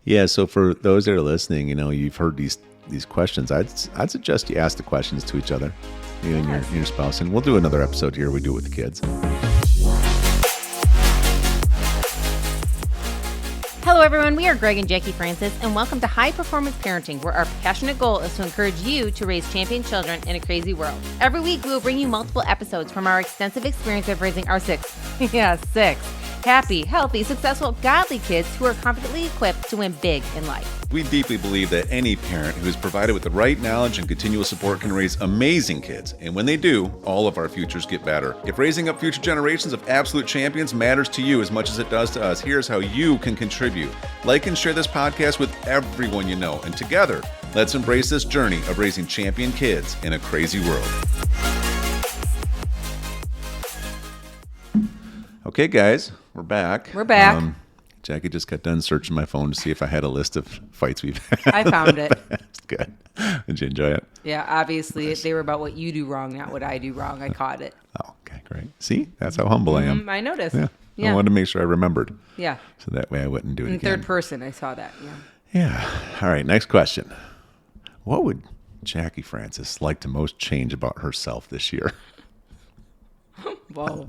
Yeah, so for those that are listening, you've heard these questions. I'd suggest you ask the questions to each other, you and your spouse, and we'll do another episode here. We do it with the kids. Hello, everyone. We are Greg and Jacquie Francis, and welcome to High Performance Parenting, where our passionate goal is to encourage you to raise champion children in a crazy world. Every week, we will bring you multiple episodes from our extensive experience of raising our six happy, healthy, successful, godly kids who are confidently equipped to win big in life. We deeply believe that any parent who is provided with the right knowledge and continual support can raise amazing kids. And when they do, all of our futures get better. If raising up future generations of absolute champions matters to you as much as it does to us, here's how you can contribute. Like and share this podcast with everyone you know. And together, let's embrace this journey of raising champion kids in a crazy world. Okay, guys, we're back. Jacquie just got done searching my phone to see if I had a list of fights we've had. I found it. That's good. Did you enjoy it? Yeah, obviously, they were about what you do wrong, not what I do wrong. I caught it. Oh, okay, great. See, that's how humble I am. I noticed. Yeah. I wanted to make sure I remembered. Yeah. So that way I wouldn't do it in again. third person, I saw that. Yeah. All right, next question. What would Jacquie Francis like to most change about herself this year? Whoa.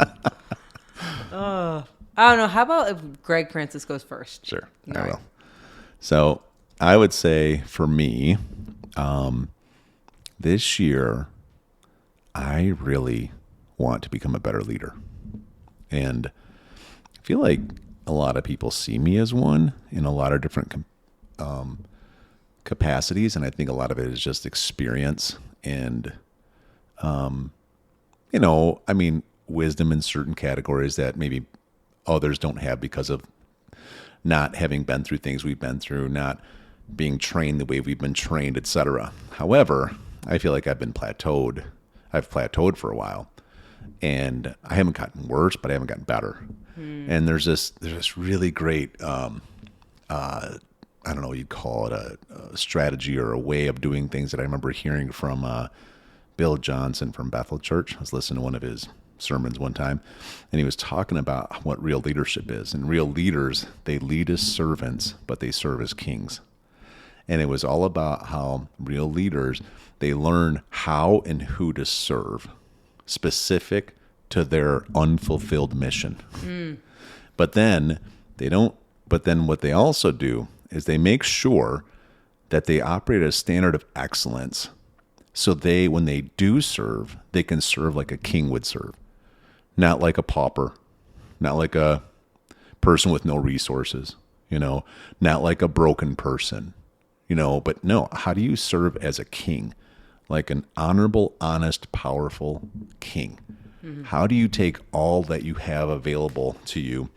I don't know. How about if Greg Francis goes first? Sure, I will. So I would say for me, this year, I really want to become a better leader. And I feel like a lot of people see me as one in a lot of different capacities. And I think a lot of it is just experience and, wisdom in certain categories that maybe others don't have because of not having been through things we've been through, not being trained the way we've been trained, etc. However, I feel like I've plateaued for a while, and I haven't gotten worse, but I haven't gotten better. And there's this really great, I don't know what you'd call it, a strategy or a way of doing things that I remember hearing from Bill Johnson from Bethel Church. I was listening to one of his sermons one time, and he was talking about what real leadership is. And real leaders, they lead as servants, but they serve as kings. And it was all about how real leaders, they learn how and who to serve, specific to their unfulfilled mission. But then what they also do is they make sure that they operate at a standard of excellence. So when they do serve, they can serve like a king would serve. Not like a pauper, not like a person with no resources, not like a broken person, but no, how do you serve as a king? Like an honorable, honest, powerful king. Mm-hmm. How do you take all that you have available to you,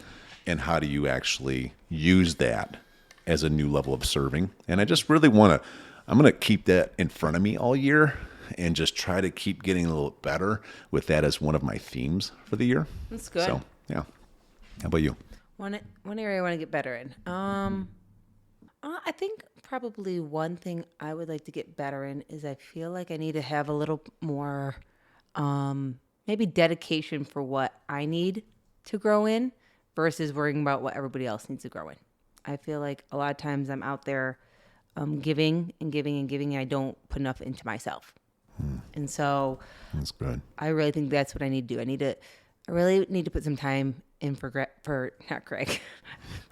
and how do you actually use that as a new level of serving? And I just really I'm going to keep that in front of me all year and just try to keep getting a little better with that as one of my themes for the year. That's good. So, yeah. How about you? One area I want to get better in. I think probably one thing I would like to get better in is I feel like I need to have a little more maybe dedication for what I need to grow in versus worrying about what everybody else needs to grow in. I feel like a lot of times I'm out there giving and giving and giving, and I don't put enough into myself. And so that's good. I really think that's what I need to do. I really need to put some time in for not Greg.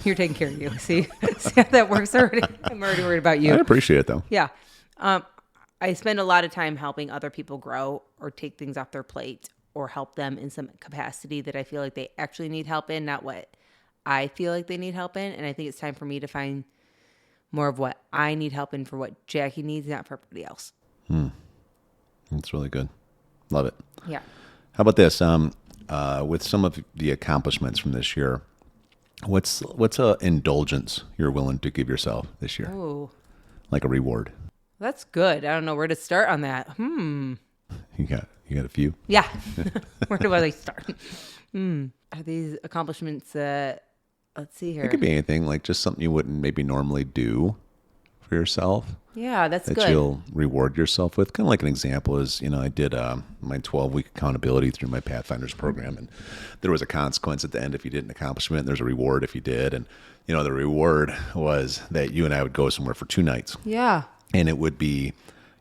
You're taking care of you. See how that works already? I'm already worried about you. I appreciate it though. Yeah. I spend a lot of time helping other people grow or take things off their plate or help them in some capacity that I feel like they actually need help in, not what I feel like they need help in. And I think it's time for me to find more of what I need help in for what Jacquie needs, not for everybody else. That's really good. Love it. Yeah. How about this? With some of the accomplishments from this year, what's a indulgence you're willing to give yourself this year? Oh, like a reward. That's good. I don't know where to start on that. You got a few? Yeah. Where do I start? Are these accomplishments? Let's see here. It could be anything, like just something you wouldn't maybe normally do for yourself. Yeah, that's that good. you'll reward yourself with. Kind of like an example is, I did my 12-week accountability through my Pathfinders program, and there was a consequence at the end if you didn't accomplish it, and there's a reward if you did. And, the reward was that you and I would go somewhere for 2 nights. Yeah. And it would be,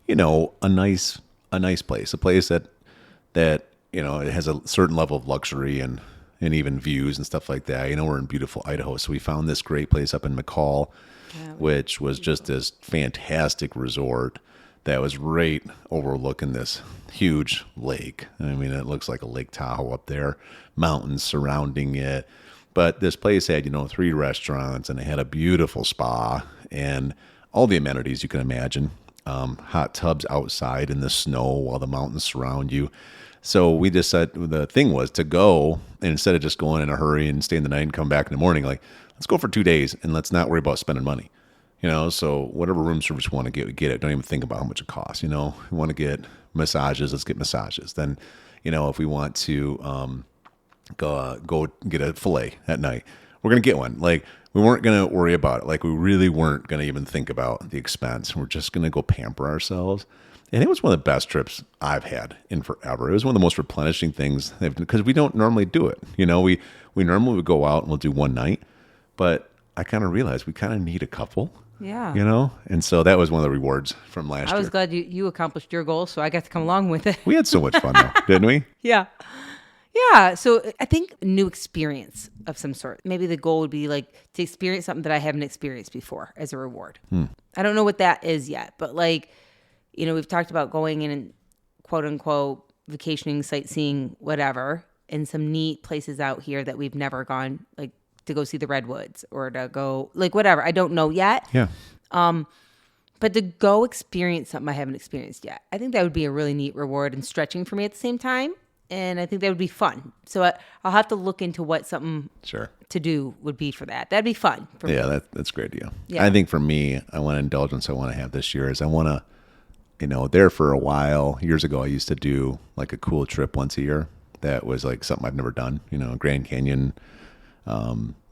a nice place, a place that it has a certain level of luxury and even views and stuff like that. We're in beautiful Idaho, so we found this great place up in McCall, which was just this fantastic resort that was right overlooking this huge lake. I mean, it looks like a Lake Tahoe up there, mountains surrounding it. But this place had, 3 restaurants, and it had a beautiful spa and all the amenities you can imagine. Hot tubs outside in the snow while the mountains surround you. So we decided the thing was to go, and instead of just going in a hurry and staying the night and come back in the morning, like, let's go for 2 days and let's not worry about spending money. So whatever room service we want to get, we get it. Don't even think about how much it costs. We want to get massages, let's get massages. Then, if we want to go get a filet at night, we're going to get one. Like, we weren't going to worry about it. Like, we really weren't going to even think about the expense. We're just going to go pamper ourselves. And it was one of the best trips I've had in forever. It was one of the most replenishing things because we don't normally do it. We normally would go out and we'll do one night, but I kind of realized we kind of need a couple. Yeah. And so that was one of the rewards from last year. I was glad you accomplished your goal, so I got to come along with it. We had so much fun though, didn't we? Yeah. Yeah. So I think a new experience of some sort. Maybe the goal would be like to experience something that I haven't experienced before as a reward. I don't know what that is yet, but like, we've talked about going in and quote unquote vacationing, sightseeing, whatever, in some neat places out here that we've never gone, like to go see the redwoods or to go like whatever. I don't know yet. Yeah. But to go experience something I haven't experienced yet, I think that would be a really neat reward and stretching for me at the same time. And I think that would be fun. So I'll have to look into what something to do would be for that. That'd be fun for me. Yeah, that's a great deal. Yeah. I think for me, I want indulgence I want to have this year is I want to, there for a while, years ago, I used to do like a cool trip once a year. That was like something I've never done, Grand Canyon,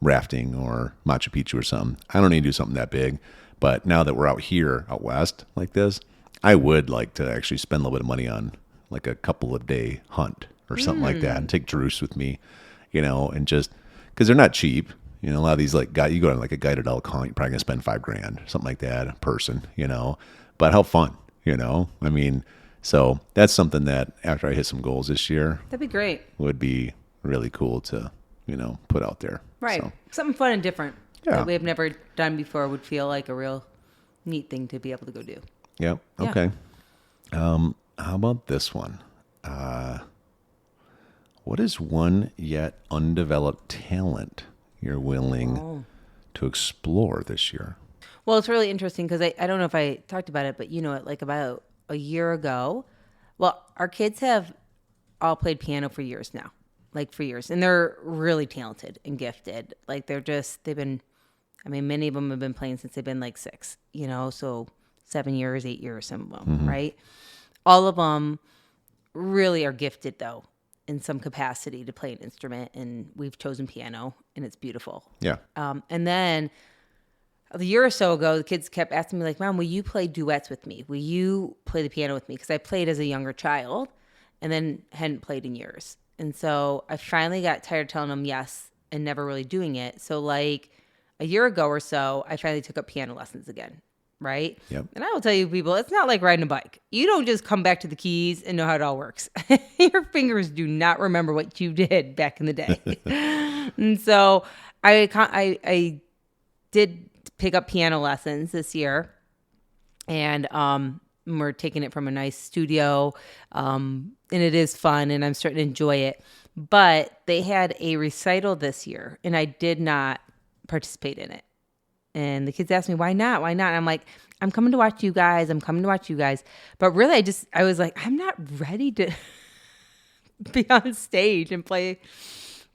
rafting or Machu Picchu or something. I don't need to do something that big. But now that we're out here, out west like this, I would like to actually spend a little bit of money on like a couple of day hunt or something like that and take Drews with me, and just because they're not cheap. A lot of these you go on like a guided elk hunt, you're probably gonna spend $5,000, something like that a person, but how fun, I mean, so that's something that after I hit some goals this year, That'd be great. would be really cool to, put out there. Right. So, Something fun and different Yeah. that we have never done before would feel like a real neat thing to be able to go do. yeah. Yeah. Okay. How about this one? What is one yet undeveloped talent you're willing to explore this year? Well, it's really interesting because I don't know if I talked about it, but like about a year ago, well, our kids have all played piano for years now, like for years. And they're really talented and gifted. Like many of them have been playing since they've been like 6, so 7 years, 8 years, some of them, right? All of them really are gifted though in some capacity to play an instrument. And we've chosen piano and it's beautiful. Yeah. And then a year or so ago, the kids kept asking me like, Mom, will you play duets with me? Will you play the piano with me? Because I played as a younger child and then hadn't played in years. And so I finally got tired of telling them yes and never really doing it. So like a year ago or so, I finally took up piano lessons again. Right? Yep. And I will tell you people, it's not like riding a bike. You don't just come back to the keys and know how it all works. Your fingers do not remember what you did back in the day. And so I did pick up piano lessons this year. And we're taking it from a nice studio. And it is fun and I'm starting to enjoy it. But they had a recital this year and I did not participate in it. And the kids asked me, why not? Why not? And I'm like, I'm coming to watch you guys. But really, I was like, I'm not ready to be on stage and play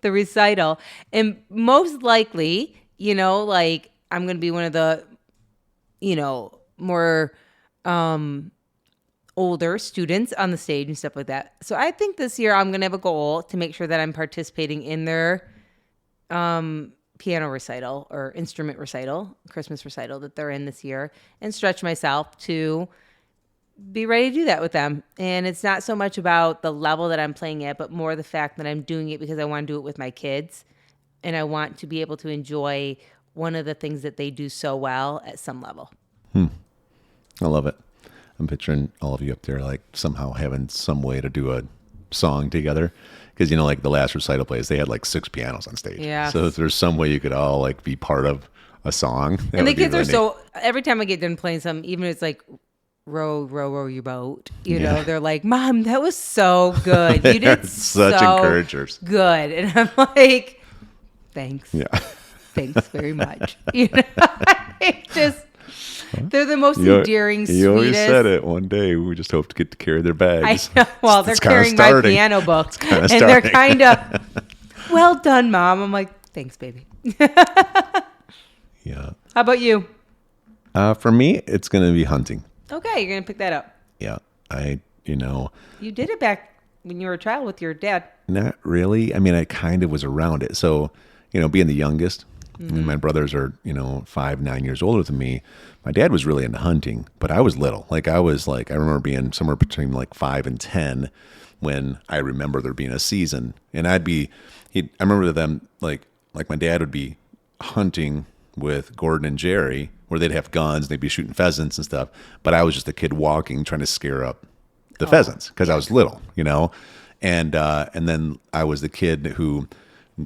the recital. And most likely, like I'm going to be one of the, more older students on the stage and stuff like that. So I think this year I'm going to have a goal to make sure that I'm participating in their piano recital or instrument recital, Christmas recital that they're in this year, and stretch myself to be ready to do that with them. And it's not so much about the level that I'm playing at, but more the fact that I'm doing it because I want to do it with my kids. And I want to be able to enjoy one of the things that they do so well at some level. I love it. I'm picturing all of you up there, like somehow having some way to do a song together. Because, like the last recital plays, they had like 6 pianos on stage. Yeah. So if there's some way you could all like be part of a song. And the kids are so, every time I get done playing some, even if it's like, row, row, row your boat, know, they're like, Mom, that was so good. You did such so encouragers. Good. And I'm like, thanks. Yeah. Thanks very much. They're the most endearing, sweetest. You always said it. One day we just hope to get to carry their bags. I know. Well, they're carrying my piano books. And they're kind of, well done, Mom. I'm like, thanks, baby. Yeah. How about you? For me, it's going to be hunting. Okay, you're going to pick that up. Yeah. You did it back when you were a child with your dad. Not really. I mean, I kind of was around it. So, being the youngest, and my brothers are, 5, 9 years older than me. My dad was really into hunting, but I was little. I remember being somewhere between like 5 and 10 when I remember there being a season. And I remember them, like my dad would be hunting with Gordon and Jerry, where they'd have guns, they'd be shooting pheasants and stuff. But I was just a kid walking, trying to scare up the pheasants because I was little, And then I was the kid who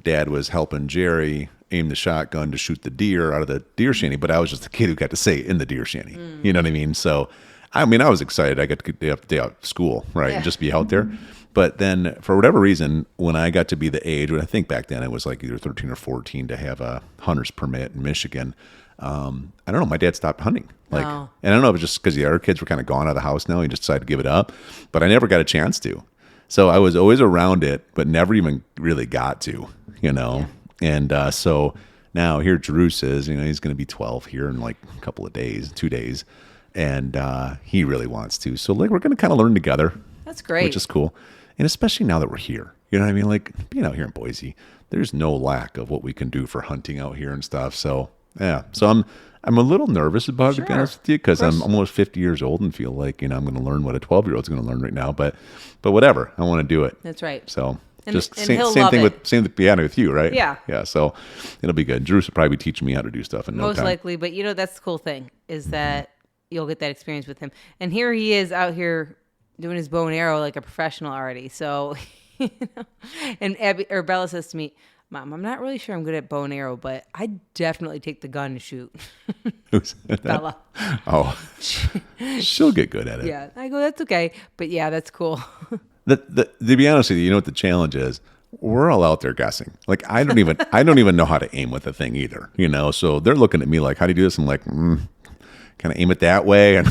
Dad was helping Jerry aim the shotgun to shoot the deer out of the deer shanty, but I was just the kid who got to say in the deer shanty. You know what I mean? So, I was excited. I got to get day out of school, right, and just be out there. But then, for whatever reason, when I got to be the age, when I think back then I was like either 13 or 14 to have a hunter's permit in Michigan, I don't know, my dad stopped hunting. And I don't know if it was just because the other kids were kind of gone out of the house now, he just decided to give it up. But I never got a chance to. So I was always around it, but never even really got to, Yeah. And so now here Drew says, he's going to be 12 here in like a couple of days, 2 days. And he really wants to. So we're going to kind of learn together. That's great. Which is cool. And especially now that we're here, you know what I mean? Like being out here in Boise, there's no lack of what we can do for hunting out here and stuff. So yeah, so I'm a little nervous about it, to be honest with you, because I'm almost 50 years old and feel like, I'm going to learn what a 12-year-old's going to learn right now. But whatever, I want to do it. That's right. So and same thing it. same with piano with you, right? Yeah. Yeah. So it'll be good. Drew will probably be teaching me how to do stuff in no Most time. likely, but that's the cool thing is that you'll get that experience with him. And here he is out here doing his bow and arrow like a professional already. So, and Bella says to me, Mom, I'm not really sure I'm good at bow and arrow, but I definitely take the gun to shoot. Who's Bella. Oh, she'll get good at it. Yeah. I go, that's okay. But yeah, that's cool. To be honest with you, what the challenge is? We're all out there guessing. Like I don't even know how to aim with the thing either. So they're looking at me like, "How do you do this?" I'm like, "Kind of aim it that way." And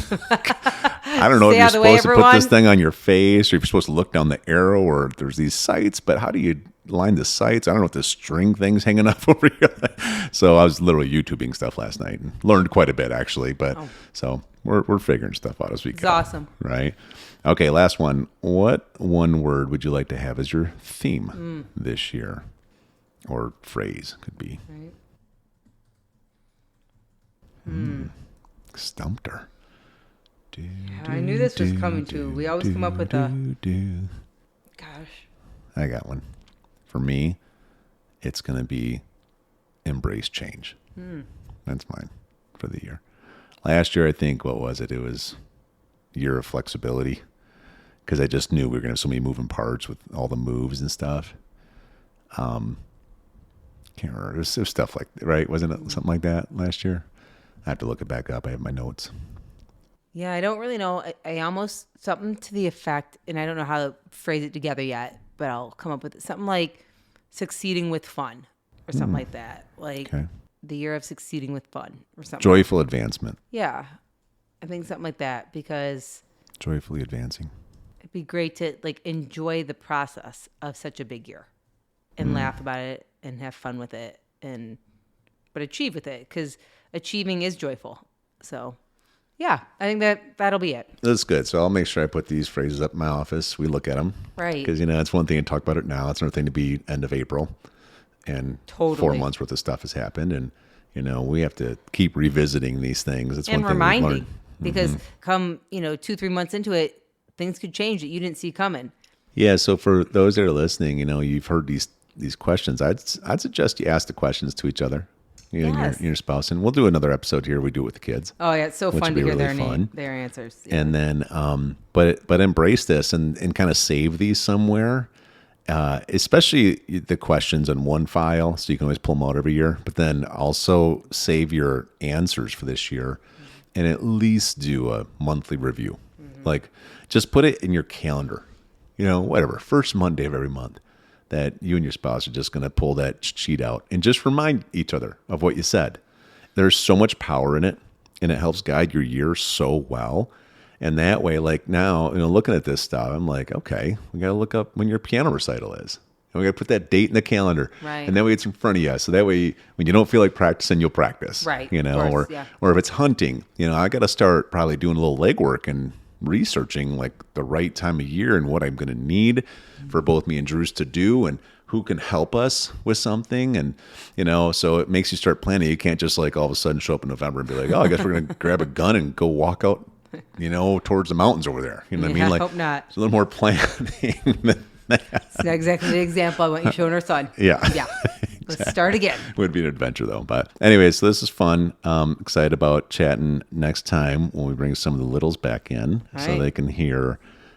I don't know if you're supposed to put this thing on your face, or if you're supposed to look down the arrow, or there's these sights. But how do you line the sights? I don't know what the string thing's hanging up over here. So I was literally YouTubing stuff last night and learned quite a bit actually. But so we're figuring stuff out as we go. It's awesome, right? Okay, last one. What one word would you like to have as your theme this year? Or phrase could be. Right. Stumped her. I knew this was coming too. We always come up with Gosh. I got one. For me, it's going to be embrace change. That's mine for the year. Last year, I think, what was it? It was year of flexibility. Because I just knew we were going to have so many moving parts with all the moves and stuff. Can't remember. It was stuff like that, right? Wasn't it something like that last year? I have to look it back up. I have my notes. Yeah, I don't really know. I almost, something to the effect, and I don't know how to phrase it together yet, but I'll come up with it. Something like succeeding with fun or something like that. Like the year of succeeding with fun or something. Joyful advancement. Yeah. I think something like that because joyfully advancing. It'd be great to enjoy the process of such a big year and laugh about it and have fun with it but achieve with it because achieving is joyful. So yeah, I think that'll be it. That's good. So I'll make sure I put these phrases up in my office. We look at them. Right. Because, it's one thing to talk about it now. It's another thing to be end of April. and Totally. 4 months worth of stuff has happened. And, we have to keep revisiting these things. It's And one thing we've reminding, learned. because come, 2-3 months into it, things could change that you didn't see coming. Yeah. So for those that are listening, you've heard these questions. I'd suggest you ask the questions to each other, you Yes. and your spouse. And we'll do another episode here. We do it with the kids. Oh yeah, it's so Which fun would to be hear really fun. their answers. Yeah. And then, but embrace this and kind of save these somewhere, especially the questions in one file, so you can always pull them out every year. But then also save your answers for this year, and at least do a monthly review. Like, just put it in your calendar. Whatever, first Monday of every month, that you and your spouse are just going to pull that sheet out and just remind each other of what you said. There's so much power in it, and it helps guide your year so well. And that way, like now, looking at this stuff, I'm like, okay, we got to look up when your piano recital is. And we got to put that date in the calendar. Right. And that way it's in front of you. So that way, when you don't feel like practicing, you'll practice. Right. Of course, yeah. Or if it's hunting, I got to start probably doing a little legwork and researching like the right time of year and what I'm going to need for both me and Drews to do, and who can help us with something. And, so it makes you start planning. You can't just like all of a sudden show up in November and be like, oh, I guess we're going to grab a gun and go walk out, towards the mountains over there. You know what I mean? Like, I hope not. It's a little more planning than that. It's not exactly the example I want you showing our son. Yeah. Yeah. Let's start again. Would be an adventure though. But anyway, so this is fun. Excited about chatting next time when we bring some of the littles back in, so Right.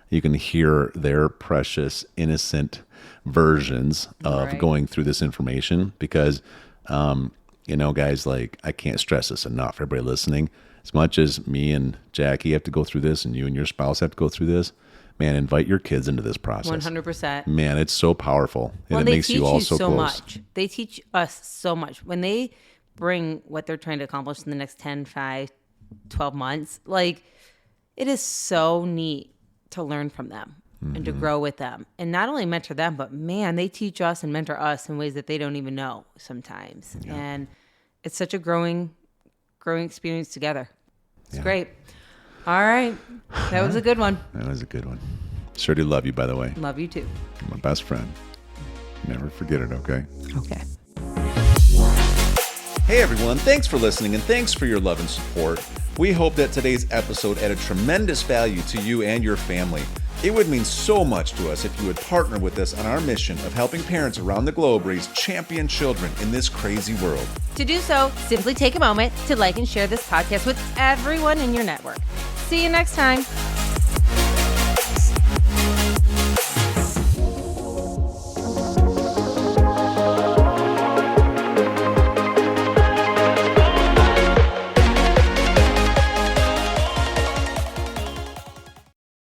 you can hear their precious, innocent versions of Right. going through this information, because, guys, like, I can't stress this enough. Everybody listening, as much as me and Jackie have to go through this and you and your spouse have to go through this, man, invite your kids into this process. 100%. Man, it's so powerful. And it they makes teach you all so close. much. They teach us so much. When they bring what they're trying to accomplish in the next 10, 5, 12 months, like, it is so neat to learn from them and to grow with them. And not only mentor them, but man, they teach us and mentor us in ways that they don't even know sometimes. Yeah. And it's such a growing experience together. It's great. All right. That was a good one. That was a good one. Sure do love you, by the way. Love you too. You're my best friend. Never forget it, okay? Okay. Hey everyone, thanks for listening and thanks for your love and support. We hope that today's episode added tremendous value to you and your family. It would mean so much to us if you would partner with us on our mission of helping parents around the globe raise champion children in this crazy world. To do so, simply take a moment to like and share this podcast with everyone in your network. See you next time.